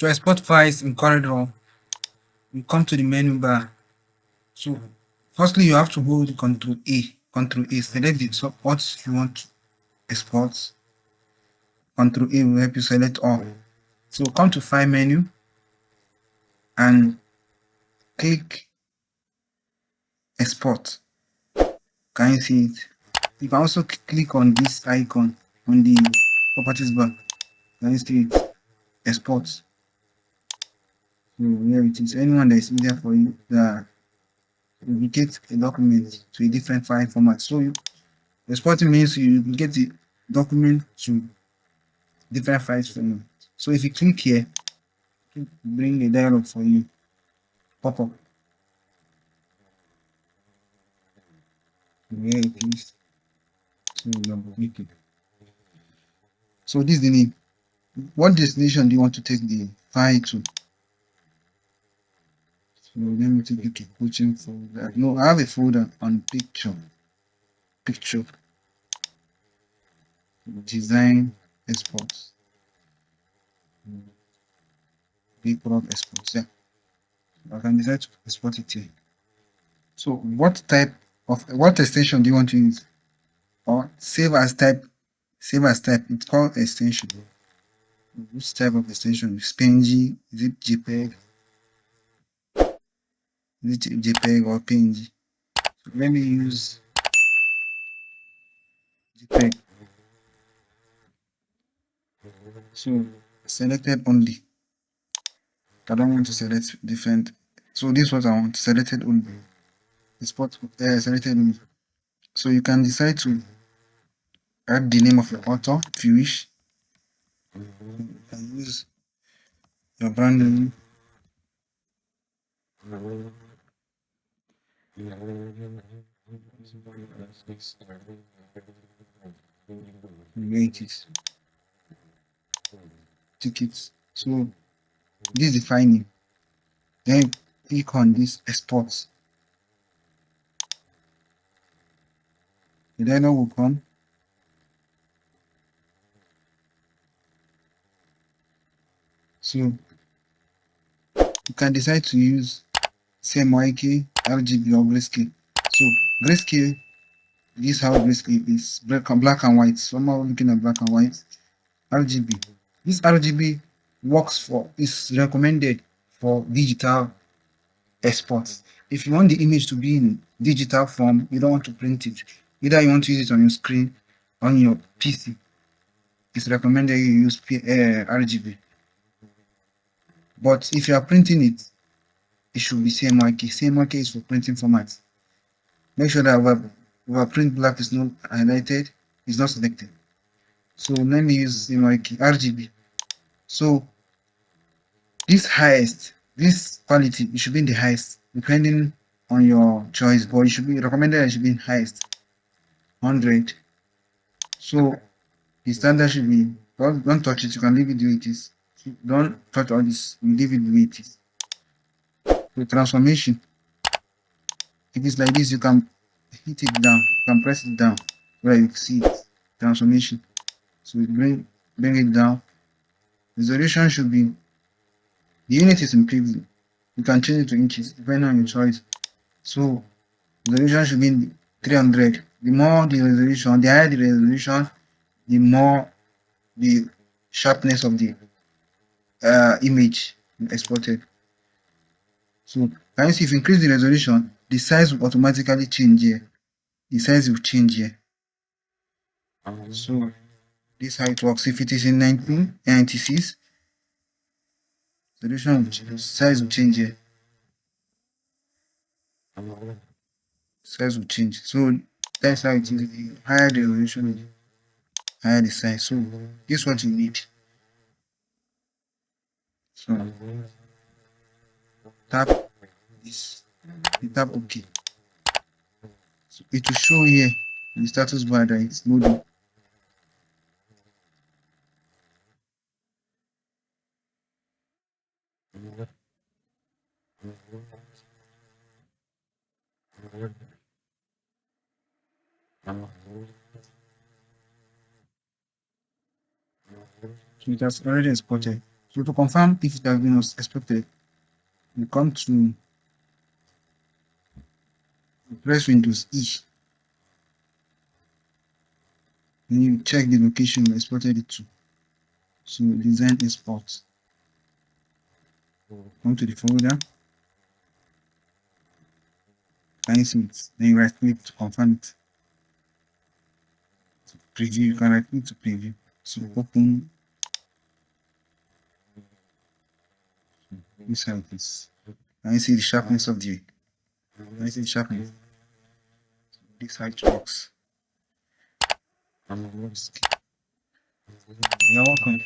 To export files in CorelDRAW, you come to the menu bar. So firstly, you have to hold Control A, select the what you want to export. Control A will help you select all. So come to File menu and click Export. Can you see it? You can also click on this icon on the properties bar. Can you see it? Export. So here it is. Anyone that is easier for you that duplicate a document to a different file format. So exporting means you get the document to different files format. So if you click here, it bring a dialog for you pop up. Here it is. So click it. So this is the name. What destination do you want to take the file to? So let me take it to coaching folder. No, I have a folder on picture, design, exports, Bprog exports. Yeah, I can decide to export it here. So what extension do you want to use? Or save as type? Save as type. It's called extension. Which type of extension? Is PNG? Is it JPEG? Is it JPEG or PNG? So let me use JPEG. So selected only. I don't want to select different. So this is what I want. Selected only. Export selected only. So you can decide to add the name of your author if you wish. You can use your brand name. Tickets. So this is the file name. Then click on this export. The dialog will come. So you can decide to use CMYK, RGB or grayscale. So grayscale, this is how grayscale is, black and white. Somehow looking at black and white. RGB. This RGB is recommended for digital exports. If you want the image to be in digital form, you don't want to print it. Either you want to use it on your screen, on your PC. It's recommended you use RGB. But if you are printing it, it should be CMYK. CMYK is for printing format. Make sure that our print black is not highlighted, it's not selected. So let me use CMYK RGB. So this quality, it should be in the highest, depending on your choice, but it should be recommended. It should be in highest, 100. So the standard should be, don't touch it. You can leave it the way it is. Don't touch all this. You leave it the way it is. The transformation, if it's like this, you can hit it down. You can press it down where you see it. Transformation. So we bring it down. Resolution should be, the unit is in preview. You can change it to inches depending on your choice. So resolution should be 300. The more the resolution, the higher the resolution, the more the sharpness of the image exported. So can you see, if you increase the resolution, the size will automatically change here. The size will change here. So this is how it works. If it is in 1996, resolution size will change here. Size will change. So that's how it is. The higher the resolution, higher the size. So this is what you need. So tap this, tap OK. So it will show here in the status bar that it's loading. So it has already exported. So to confirm if it has been as expected, you come to press Windows E. Then you check the location you exported it to. So design export. Come to the folder. Can you see it? Then you right click to confirm it. To preview, you can right click to preview. So open this like this. Can you see the sharpness of the can you see the sharpness? This height works. You're welcome.